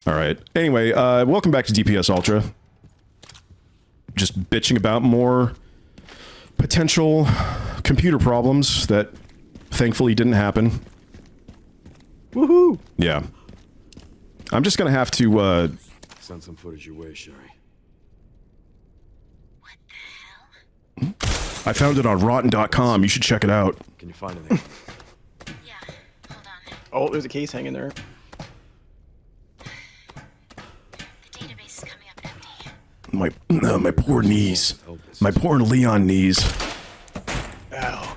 All right. Anyway, welcome back to dpsUltra. Just bitching about more potential computer problems that thankfully didn't happen. Woohoo! Yeah. I'm just gonna have to, Send some footage your way, Sherry. What the hell? I found it on rotten.com. You should check it out. Can you find anything? Yeah, hold on. Oh, there's a case hanging there. The database is coming up empty. My poor knees. My poor Leon knees. Ow.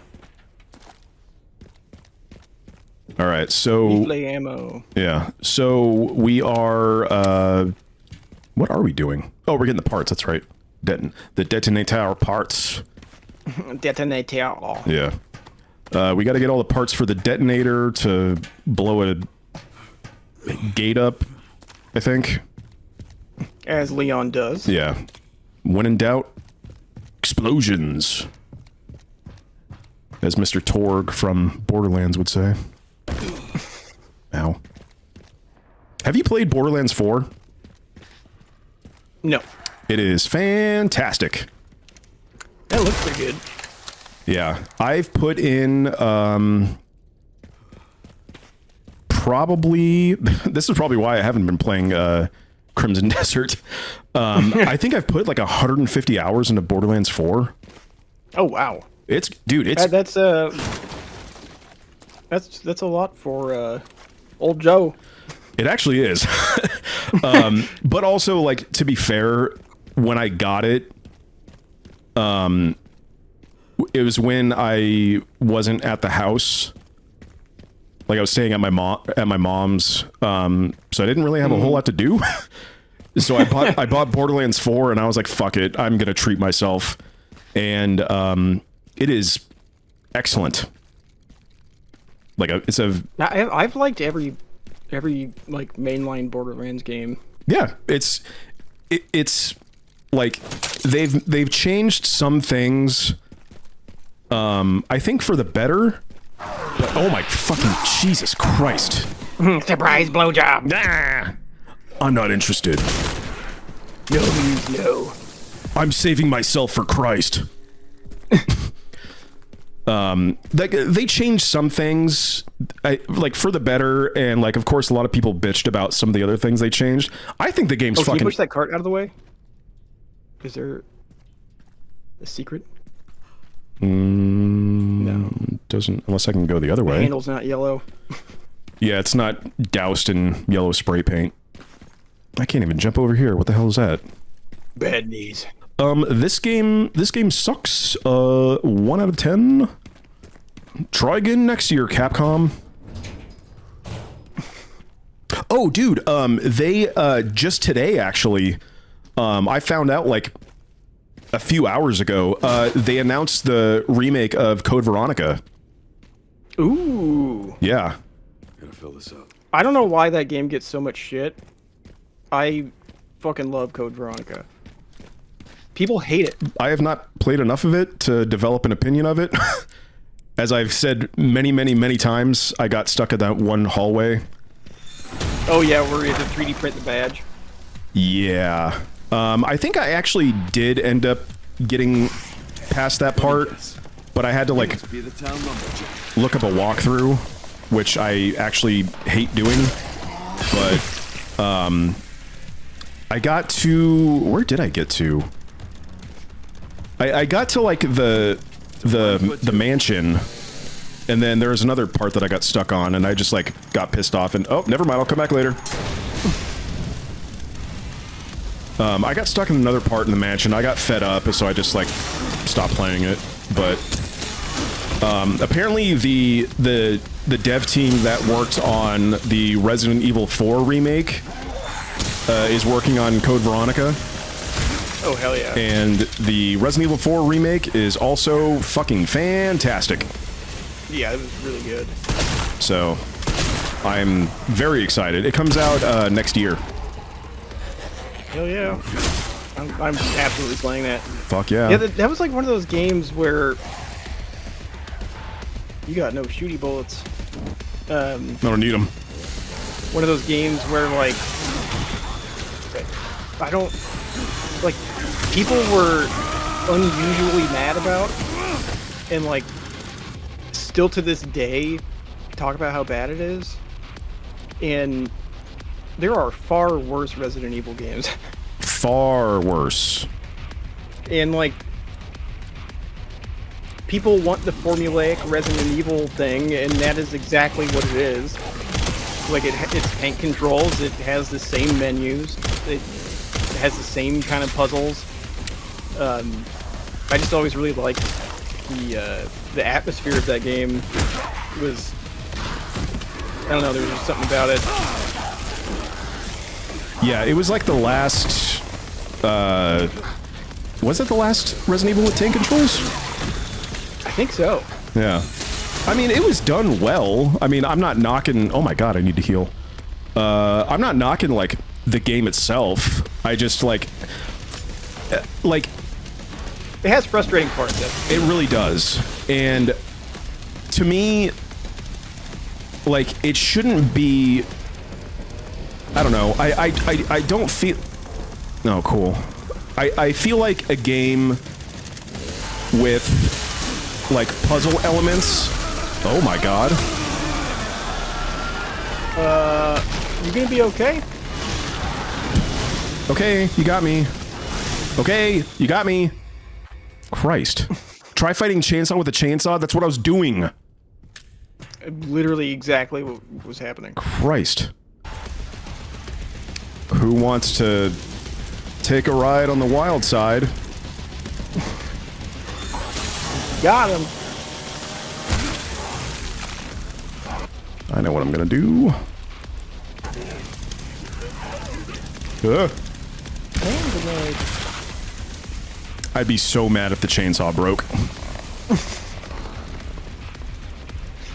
All right, so Replay ammo. yeah, so we are. What are we doing? Oh, we're getting the parts. That's right. The detonator parts. Detonator. Yeah. We got to get all the parts for the detonator to blow a gate up, I think. As Leon does. Yeah. When in doubt, explosions. As Mr. Torg from Borderlands would say. Ow. Have you played Borderlands 4? No. It is fantastic. That looks pretty good. Yeah. I've put in, probably... This is probably why I haven't been playing, Crimson Desert. I think I've put like 150 hours into Borderlands 4. Oh wow. It's... Dude, it's... That's a lot for old Joe. It actually is. But also, like, to be fair, when I got it, it was when I wasn't at the house. Like, I was staying at my mom's, so I didn't really have a whole lot to do. So I bought Borderlands 4, and I was like, fuck it, I'm gonna treat myself. And it is excellent. Like, I've liked every like mainline Borderlands game. Yeah, it's like they've changed some things. I think for the better. But, oh my fucking Jesus Christ! Surprise blowjob. Nah, I'm not interested. No. I'm saving myself for Christ. Like, they changed some things, like, for the better, and, like, of course, a lot of people bitched about some of the other things they changed. I think the game's Can fucking... you push that cart out of the way? Is there a secret? No. Doesn't, unless I can go the other The way. handle's not yellow. Yeah, it's not doused in yellow spray paint. I can't even jump over here. What the hell is that? Bad knees. This game sucks. 1 out of 10. Try again next year, Capcom. Oh, dude, they, just today, actually, I found out, like, a few hours ago, they announced the remake of Code Veronica. Ooh. Yeah. Gotta fill this up. I don't know why that game gets so much shit. I fucking love Code Veronica. People hate it. I have not played enough of it to develop an opinion of it. As I've said many times, I got stuck in that one hallway. Oh yeah, where you have to 3D print the badge. Yeah. I think I actually did end up getting past that part, but I had to, like, look up a walkthrough, which I actually hate doing. But, I got to... Where did I get to? I got to, like, the mansion, and then there was another part that I got stuck on, and I just, like, got pissed off, and oh, never mind, I'll come back later. I got stuck in another part in the mansion. I got fed up, so I just, like, stopped playing it. But apparently the dev team that worked on the Resident Evil 4 remake is working on Code Veronica. Oh, hell yeah. And the Resident Evil 4 remake is also fucking fantastic. Yeah, it was really good. So, I'm very excited. It comes out next year. Hell yeah. I'm absolutely playing that. Fuck yeah. Yeah, that was like one of those games where you got no shooty bullets. I don't need them. One of those games where, like, I don't like people were unusually mad about, and like still to this day talk about how bad it is. And there are far worse Resident Evil games. Far worse. And like people want the formulaic Resident Evil thing, and that is exactly what it is. Like it's tank controls, it has the same menus, it has the same kind of puzzles. I just always really liked the atmosphere of that game. Was, I don't know, there was just something about it. Yeah, it was like the last, was it the last Resident Evil with tank controls? I think so. Yeah. I mean, it was done well. I mean, I'm not knocking... Oh my god, I need to heal. I'm not knocking, like, the game itself. I just, like... It has frustrating parts, though. It really does. And to me, like, it shouldn't be... I don't know. I don't feel... No, cool. I feel like a game with, like, puzzle elements... Oh my god. You gonna be okay? Okay, you got me. Okay, you got me. Christ. Try fighting chainsaw with a chainsaw? That's what I was doing. Literally exactly what was happening. Christ. Who wants to take a ride on the wild side? Got him. I know what I'm gonna do. I'd be so mad if the chainsaw broke.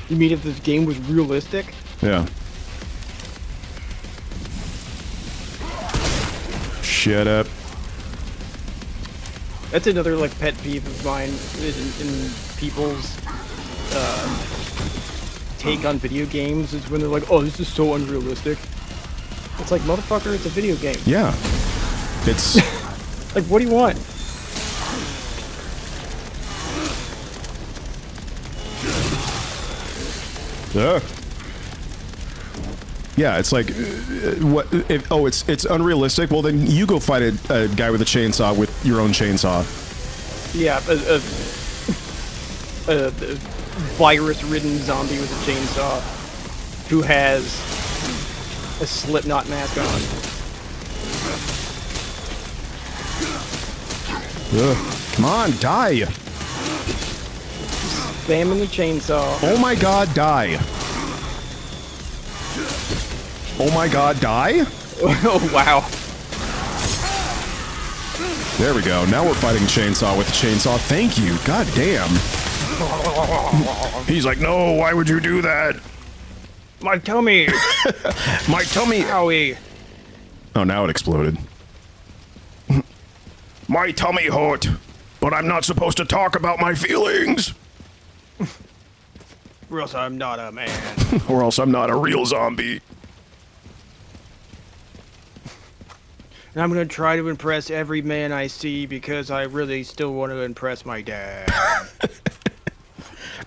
You mean if this game was realistic? Yeah. Shut up. That's another like pet peeve of mine in people's take on video games is when they're like, "Oh, this is so unrealistic." It's like, motherfucker, it's a video game. Yeah. It's... Like, what do you want? Yeah, it's like, what? If, oh, it's unrealistic. Well, then you go fight a guy with a chainsaw with your own chainsaw. Yeah, a virus-ridden zombie with a chainsaw who has a Slipknot mask on. Come on, die! Spamming the chainsaw. Oh my god, die! Oh my god, die? Oh, wow. There we go. Now we're fighting chainsaw with chainsaw. Thank you. God damn. He's like, no, why would you do that? My tummy! My tummy! Owie! Oh, now it exploded. My tummy hurt, but I'm not supposed to talk about my feelings. Or else I'm not a man. Or else I'm not a real zombie. And I'm gonna try to impress every man I see because I really still want to impress my dad.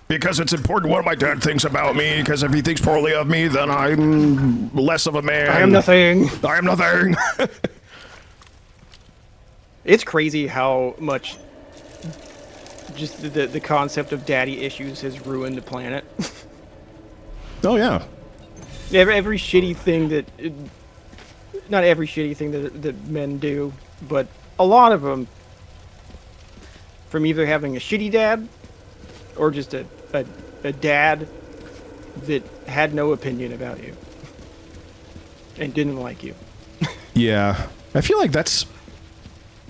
Because it's important what my dad thinks about me, because if he thinks poorly of me, then I'm less of a man. I am nothing. I am nothing. It's crazy how much just the concept of daddy issues has ruined the planet. Oh, yeah. Every shitty thing that... Not every shitty thing that men do, but a lot of them, from either having a shitty dad or just a dad that had no opinion about you and didn't like you. Yeah. I feel like that's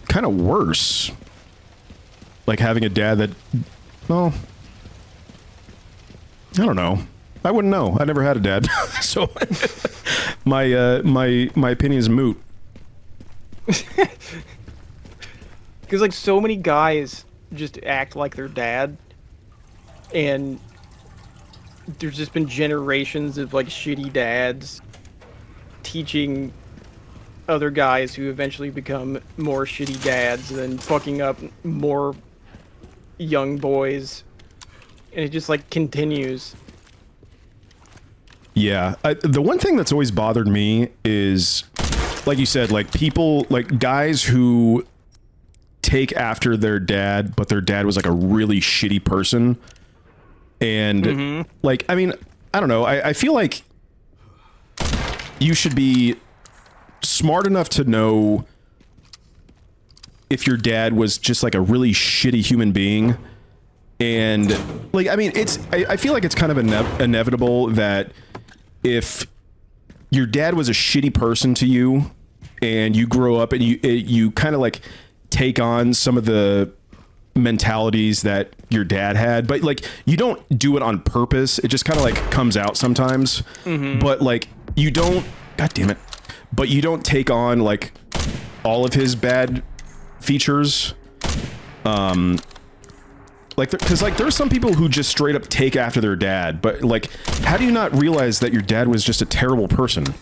kind of worse. Like having a dad that... Well... I don't know. I wouldn't know. I never had a dad. So... my opinion is moot. Because, like, so many guys just act like their dad, and there's just been generations of, like, shitty dads teaching other guys who eventually become more shitty dads and then fucking up more young boys, and it just like continues. Yeah, the one thing that's always bothered me is, like you said, like people, like guys who take after their dad, but their dad was like a really shitty person. And like, I mean, I don't know. I feel like you should be smart enough to know if your dad was just like a really shitty human being. And like, I mean, I feel like it's kind of inevitable that if your dad was a shitty person to you and you grow up and you kind of like take on some of the mentalities that your dad had, but like you don't do it on purpose. It just kind of like comes out sometimes. But like you don't, God damn it, but you don't take on like all of his bad features. Like, because like there's some people who just straight up take after their dad, but like, how do you not realize that your dad was just a terrible person?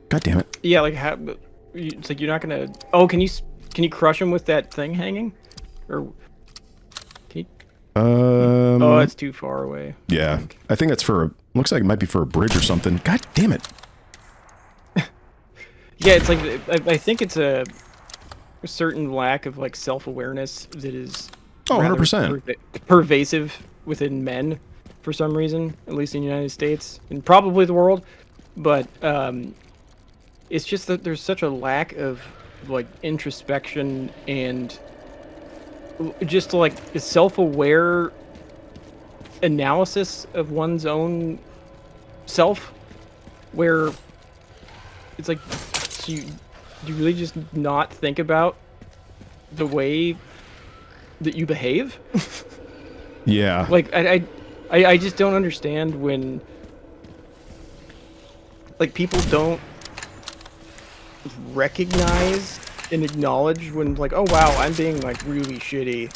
God damn it. Yeah, like how, it's like you're not gonna. Oh, can you crush him with that thing hanging? Or can you? Oh, it's too far away. Yeah, I think that's for. Looks like it might be for a bridge or something. God damn it. Yeah, it's like I think it's a certain lack of like self-awareness that is. Oh, rather 100%. Pervasive within men for some reason, at least in the United States and probably the world. But it's just that there's such a lack of like introspection and just like a self-aware analysis of one's own self, where it's like, do you really just not think about the way that you behave? Yeah. Like I just don't understand when like people don't recognize and acknowledge when like, oh wow, I'm being like really shitty,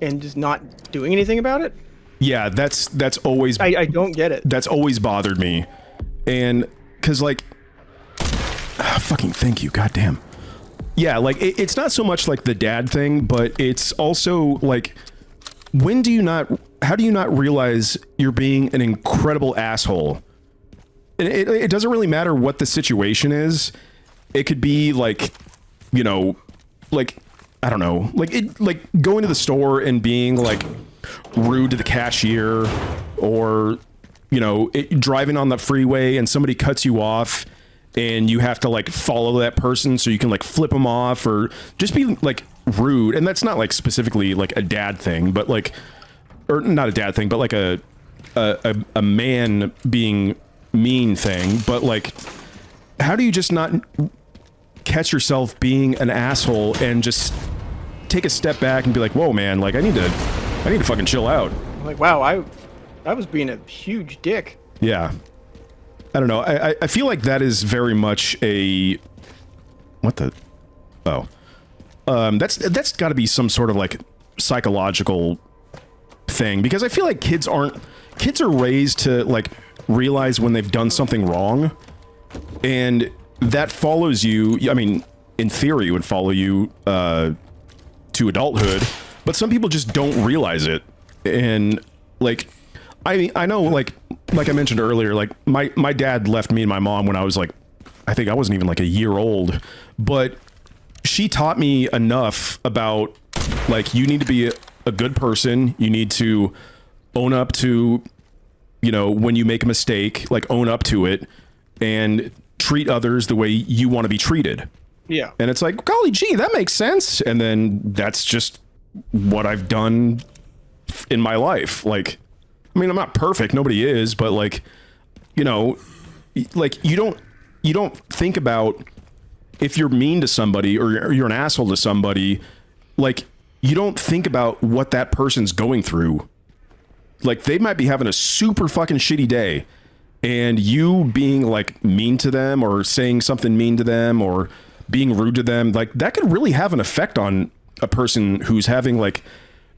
and just not doing anything about it. Yeah, that's always. I don't get it. That's always bothered me, and because like, fucking thank you, goddamn. Yeah, like it's not so much like the dad thing, but it's also like, how do you not realize you're being an incredible asshole? And it doesn't really matter what the situation is. It could be like, you know, like, I don't know, like going to the store and being like rude to the cashier, or, you know, driving on the freeway and somebody cuts you off and you have to like follow that person so you can like flip them off, or just be like rude. And that's not like specifically like a dad thing, but like, or not a dad thing, but like a man being mean thing. But like, how do you just not catch yourself being an asshole and just take a step back and be like, whoa man, like I need to fucking chill out. Like, wow, I was being a huge dick. Yeah. I don't know. I feel like that is very much a... What the... Oh. That's got to be some sort of, like, psychological thing. Because I feel like kids are raised to, like, realize when they've done something wrong. And that follows you... I mean, in theory, it would follow you to adulthood. But some people just don't realize it. And, like... I know, like I mentioned earlier, like my dad left me and my mom when I was like, I think I wasn't even like a year old, but she taught me enough about like, you need to be a good person. You need to own up to, you know, when you make a mistake, like own up to it and treat others the way you want to be treated. Yeah. And it's like, golly gee, that makes sense. And then that's just what I've done in my life. Like, I mean, I'm not perfect. Nobody is, but like, you know, like you don't think about if you're mean to somebody or you're an asshole to somebody, like you don't think about what that person's going through. Like they might be having a super fucking shitty day, and you being like mean to them or saying something mean to them or being rude to them, like that could really have an effect on a person who's having like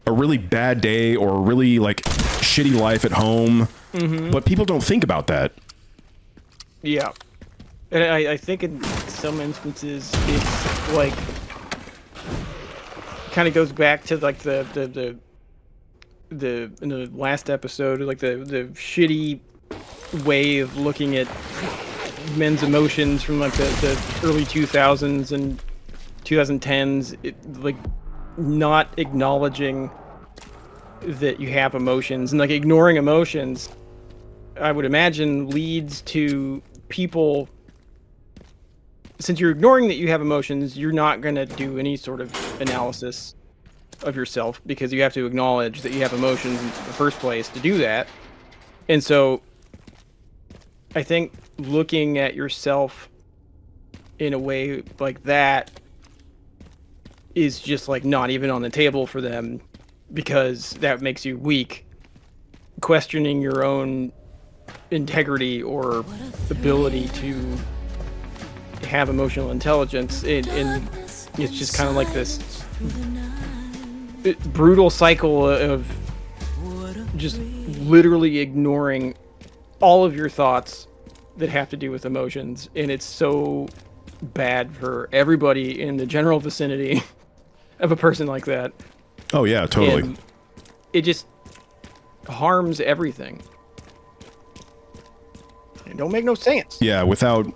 a really bad day or a really like shitty life at home. But people don't think about that. Yeah. And I think in some instances it's like kind of goes back to like the in the last episode, like the shitty way of looking at men's emotions from like the early 2000s and 2010s, like not acknowledging that you have emotions and like ignoring emotions, I would imagine leads to people, since you're ignoring that you have emotions, you're not going to do any sort of analysis of yourself because you have to acknowledge that you have emotions in the first place to do that. And so I think looking at yourself in a way like that is just like not even on the table for them because that makes you weak. Questioning your own integrity or ability to have emotional intelligence, and it's just kind of like this brutal cycle of just literally ignoring all of your thoughts that have to do with emotions, and it's so bad for everybody in the general vicinity of a person like that. Oh yeah, totally. And it just harms everything. It don't make no sense. Yeah, without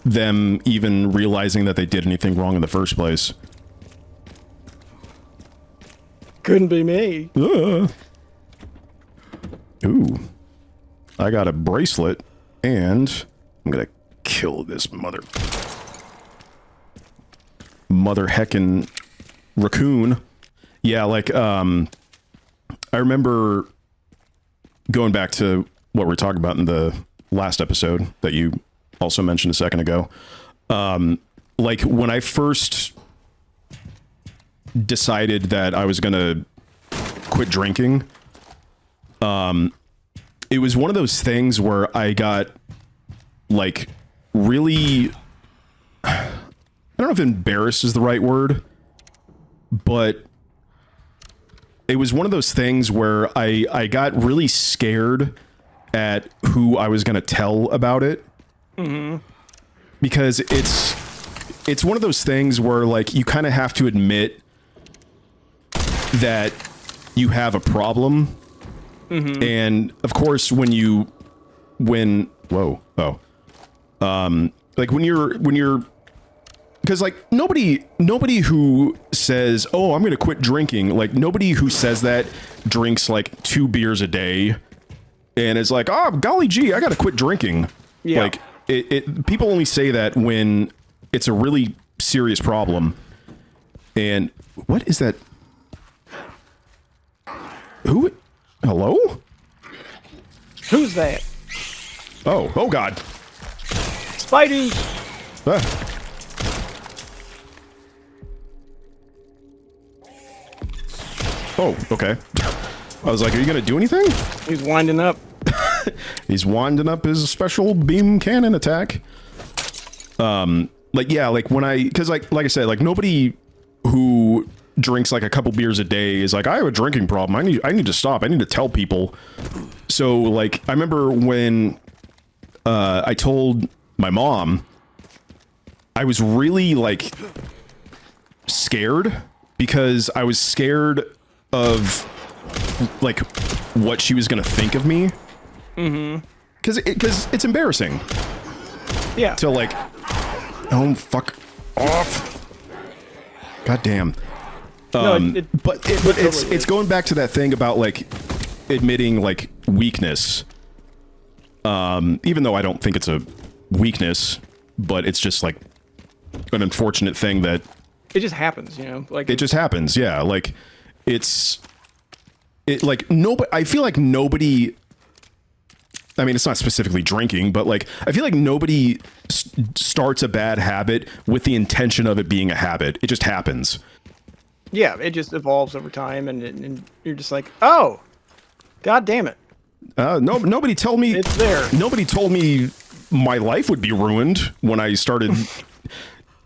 them even realizing that they did anything wrong in the first place. Couldn't be me. Ooh. I got a bracelet, and I'm gonna kill this mother heckin' raccoon. Yeah, like, I remember going back to what we were talking about in the last episode that you also mentioned a second ago. Like, when I first decided that I was gonna quit drinking, it was one of those things where I got, like, really, I don't know if embarrassed is the right word, but it was one of those things where I got really scared at who I was going to tell about it. Mm-hmm. Because it's one of those things where, like, you kind of have to admit that you have a problem. Mm-hmm. And of course, like when you're, because like nobody who says, oh, I'm going to quit drinking, like nobody who says that drinks like 2 beers a day and is like, oh, golly gee, I got to quit drinking. Yeah. Like people only say that when it's a really serious problem. And what is that? Hello? Who's that? Oh God. Spidey! Ah. Oh, okay. I was like, are you going to do anything? He's winding up. He's winding up his special beam cannon attack. Like, yeah, like when because like I said, like nobody who drinks like a couple beers a day is like, I have a drinking problem. I need to stop. I need to tell people. So like, I remember when I told my mom, I was really like scared because I was scared of like what she was gonna think of me. Mm-hmm. Because it's embarrassing. Yeah. So like, oh fuck off. God damn. But it's going back to that thing about like admitting like weakness. Even though I don't think it's a weakness, but it's just like an unfortunate thing that it just happens, you know. Like it just happens. Yeah, like like nobody. I feel like nobody. I mean, it's not specifically drinking, but like I feel like nobody starts a bad habit with the intention of it being a habit. It just happens. Yeah, it just evolves over time, and you're just like, oh, God damn it. Nobody told me it's there. Nobody told me my life would be ruined when I started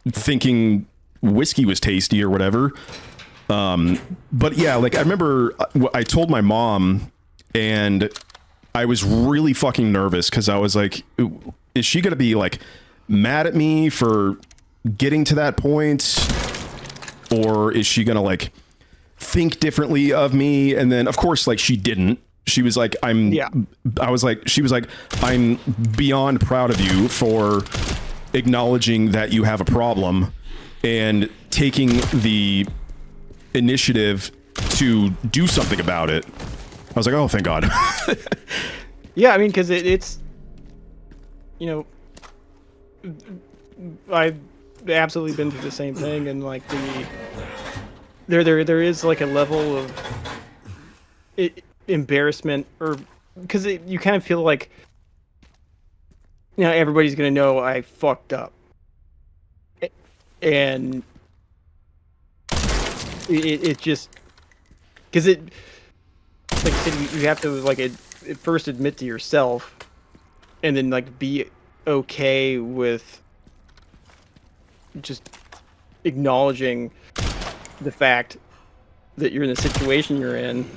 thinking whiskey was tasty or whatever. But yeah, like I remember I told my mom, and I was really fucking nervous because I was like, is she gonna be like mad at me for getting to that point, or is she gonna like think differently of me? And then of course, like, she didn't. She was like, she was like, I'm beyond proud of you for acknowledging that you have a problem and taking the initiative to do something about it. I was like, oh, thank God. Yeah, I mean, because it's, you know, I've absolutely been through the same thing, and like there is like a level of embarrassment, or because you kind of feel like, you know, everybody's gonna know I fucked up, and it just because it, like I said, you have to like first admit to yourself, and then like be okay with just acknowledging the fact that you're in the situation you're in,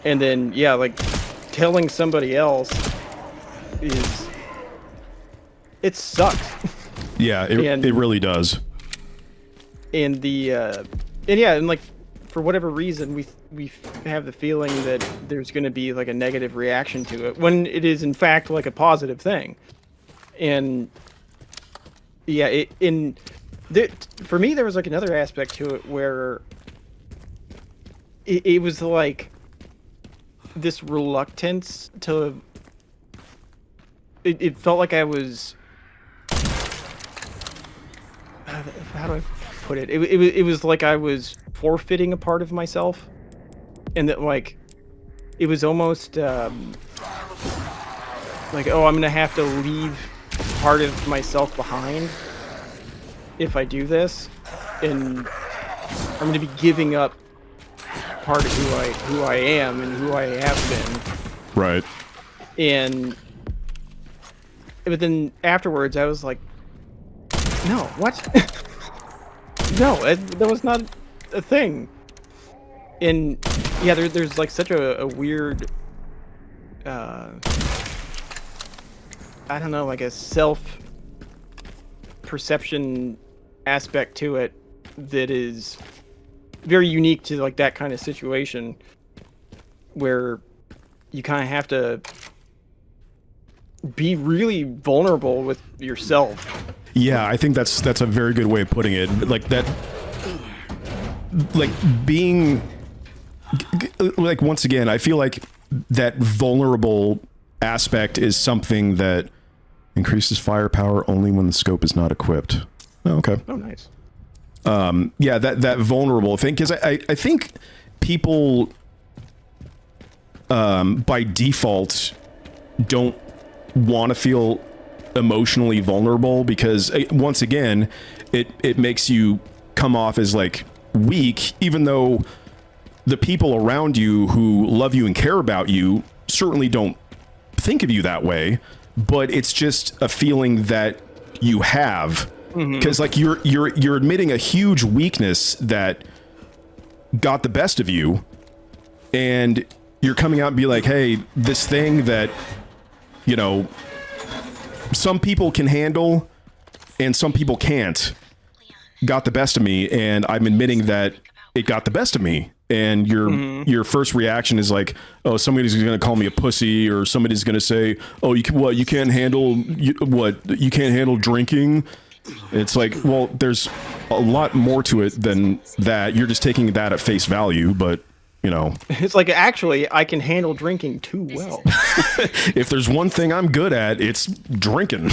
and then yeah, like telling somebody else it sucks. Yeah, it really does. And and like for whatever reason we have the feeling that there's going to be like a negative reaction to it when it is in fact like a positive thing. And yeah, for me there was like another aspect to it where it was like this reluctance to it felt like I was, how do I put it? It was like I was forfeiting a part of myself, and that like it was almost like, oh, I'm gonna have to leave part of myself behind if I do this, and I'm gonna be giving up part of who I am and who I have been. Right. But then afterwards, I was like, no, what? No, that was not a thing. And yeah, there's like such a weird, I don't know, like a self-perception aspect to it that is very unique to like that kind of situation where you kind of have to be really vulnerable with yourself. Yeah, I think that's a very good way of putting it. Like that, like being, like once again, I feel like that vulnerable aspect is something that increases firepower only when the scope is not equipped. Oh, okay. Oh, nice. Yeah, that vulnerable thing, because I think people by default don't want to feel emotionally vulnerable because once again it makes you come off as like weak, even though the people around you who love you and care about you certainly don't think of you that way, but it's just a feeling that you have, because like you're admitting a huge weakness that got the best of you, and you're coming out and be like, hey, this thing that, you know, some people can handle and some people can't, got the best of me, and I'm admitting that it got the best of me. And your first reaction is like, oh, somebody's going to call me a pussy, or somebody's going to say, oh, you can't handle you can't handle drinking. It's like, well, there's a lot more to it than that. You're just taking that at face value, but you know, it's like, actually, I can handle drinking too well. If there's one thing I'm good at, it's drinking.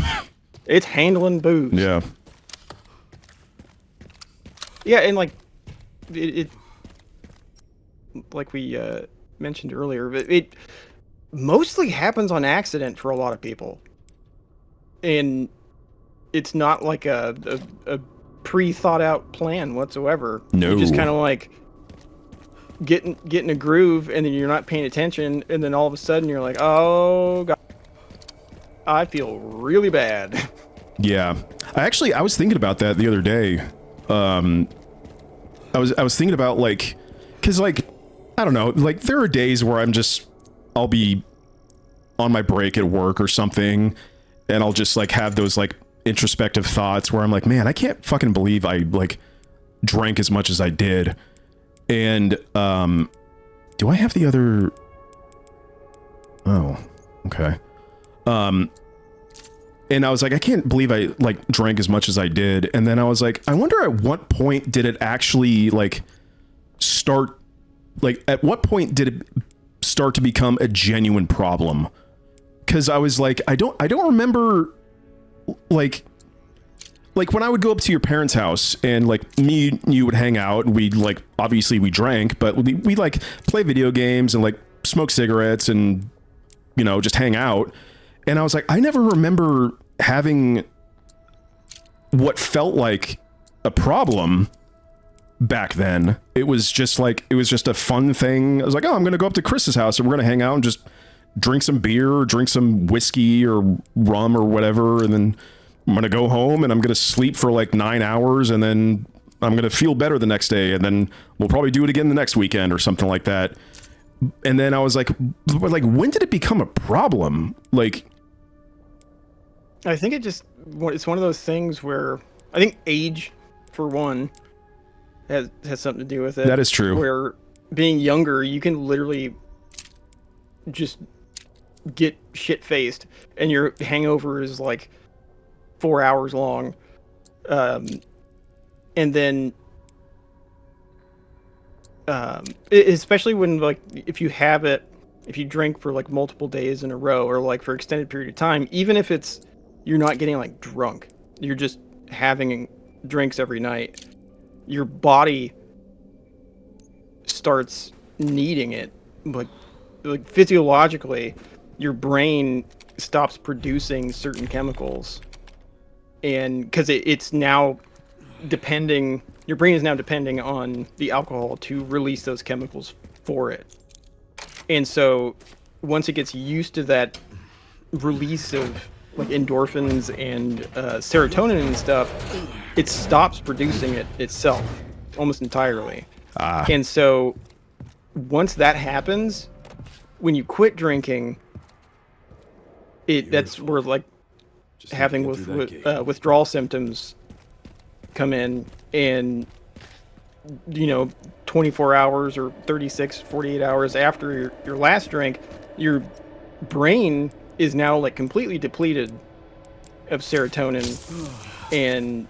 It's handling booze. Yeah. Yeah, and like it like we mentioned earlier, it mostly happens on accident for a lot of people, and it's not like a pre-thought out plan whatsoever. No, you just kind of like get in a groove, and then you're not paying attention, and then all of a sudden you're like, oh god, I feel really bad. Yeah, I was thinking about that the other day. I was thinking about like, cause like, I don't know, like there are days where I'll be on my break at work or something, and I'll just like have those like introspective thoughts where I'm like, man, I can't fucking believe I like drank as much as I did. And do I have the other? Oh, okay. And I was like, I can't believe I like drank as much as I did. And then I was like, I wonder at what point did it actually like start? Like, at what point did it start to become a genuine problem? Because I was like, I don't remember like when I would go up to your parents' house and like me and you would hang out and we like obviously we drank, but we like play video games and like smoke cigarettes and you know just hang out. And I was like, I never remember having what felt like a problem back then. It was just a fun thing. I was like, oh, I'm gonna go up to Chris's house and we're gonna hang out and just drink some beer or drink some whiskey or rum or whatever, and then I'm gonna go home and I'm gonna sleep for like 9 hours and then I'm gonna feel better the next day and then we'll probably do it again the next weekend or something like that. And then I was like when did it become a problem? Like, I think it's one of those things where I think age, for one, has something to do with it. That is true. Where being younger, you can literally just get shit-faced and your hangover is like 4 hours long. And then especially when like if you drink for like multiple days in a row or like for extended period of time, even if you're not getting like drunk, you're just having drinks every night, your body starts needing it. Like physiologically, your brain stops producing certain chemicals, and because it's now your brain is now depending on the alcohol to release those chemicals for it. And so once it gets used to that release of like endorphins and serotonin and stuff, it stops producing it itself almost entirely. And so once that happens, when you quit drinking, that's where like having withdrawal symptoms come in, and 24 hours or 36, 48 hours after your last drink, your brain is now like completely depleted of serotonin and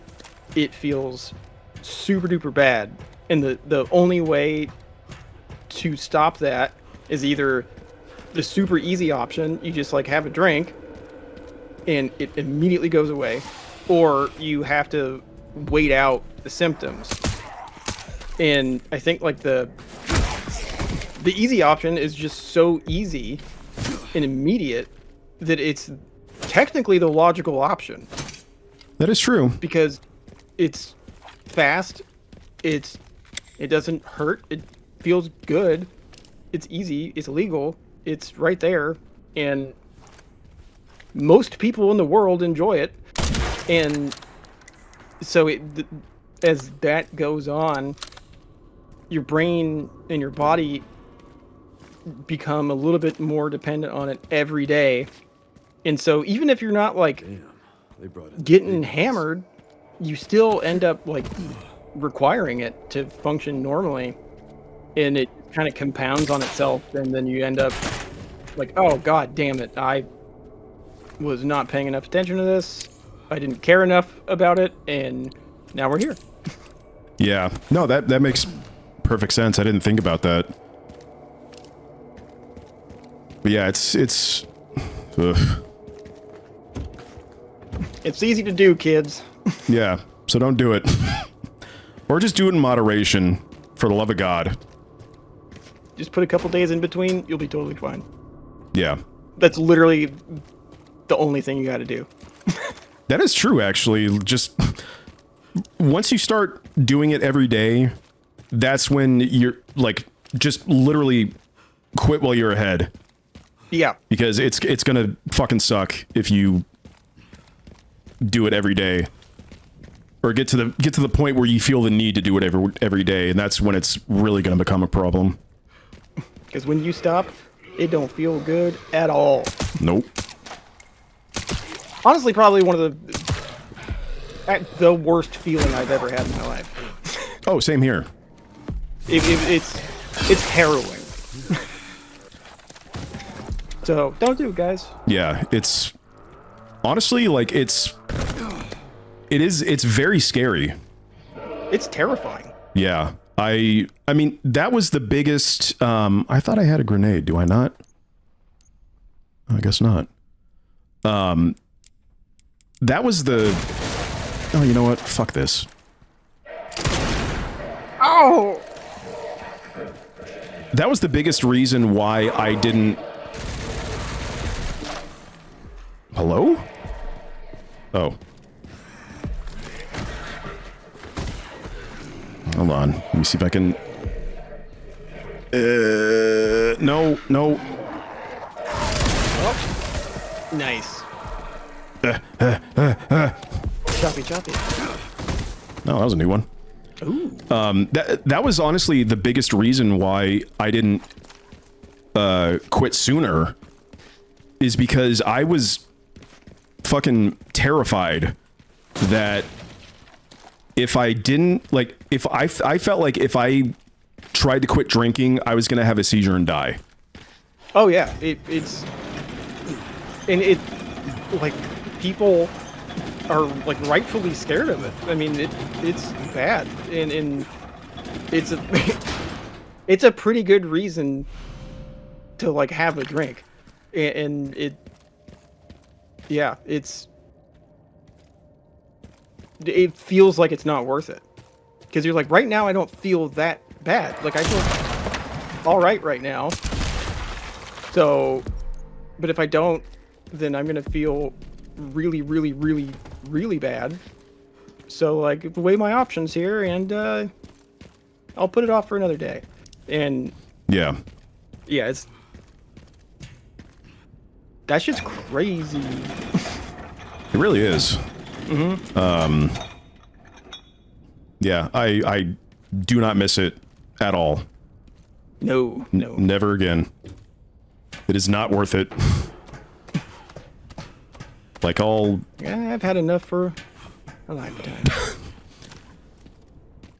it feels super duper bad. And the only way to stop that is either the super easy option, you just like have a drink and it immediately goes away, or you have to wait out the symptoms. And I think like the easy option is just so easy and immediate that it's technically the logical option. that is true. Because it's fast, it doesn't hurt, it feels good, it's easy, it's legal, it's right there, and most people in the world enjoy it. And so as that goes on, your brain and your body become a little bit more dependent on it every day. And so even if you're not like Damn, they brought in getting hammered, you still end up like requiring it to function normally, and it kind of compounds on itself, and then you end up like, oh god damn it, I was not paying enough attention to this, I didn't care enough about it, and now we're here. Yeah, no, that makes perfect sense. I didn't think about that. But yeah, it's ugh. It's easy to do, kids. Yeah, so don't do it. Or just do it in moderation, for the love of God. Just put a couple days in between, you'll be totally fine. Yeah. That's literally the only thing you got to do. That is true, actually. Just once you start doing it every day, that's when you're like, just literally quit while you're ahead. Yeah. Because it's gonna fucking suck if you do it every day, or get to the point where you feel the need to do it every day, and that's when it's really gonna become a problem. Because when you stop, it don't feel good at all. Nope. Honestly, probably one of the the worst feeling I've ever had in my life. Oh, same here. It's harrowing. So don't do it, guys. Yeah, it's honestly like it's very scary. It's terrifying. Yeah. I mean, that was the biggest I thought I had a grenade. Do I not? I guess not. That was the Oh, you know what? Fuck this. Oh! That was the biggest reason why I didn't... Hello? Oh. Hold on. Let me see if I can... No, no. Oh. Nice. Choppy, choppy. No, that was a new one. Ooh. That was honestly the biggest reason why I didn't quit sooner, is because I was fucking terrified that if I didn't, like, if I felt like if I tried to quit drinking, I was gonna have a seizure and die. Oh yeah, it's and it like people are like rightfully scared of it. I mean, it's bad, and it's a it's a pretty good reason to like have a drink, and it feels like it's not worth it because you're like, right now I don't feel that bad. Like I feel all right now. So, but if I don't, then I'm gonna feel really, really, really, really bad. So like, weigh my options here, and I'll put it off for another day. And yeah, it's that shit's crazy. It really is. Mm-hmm. Yeah, I do not miss it at all. No. Never again. It is not worth it. Like all... Yeah, I've had enough for a lifetime.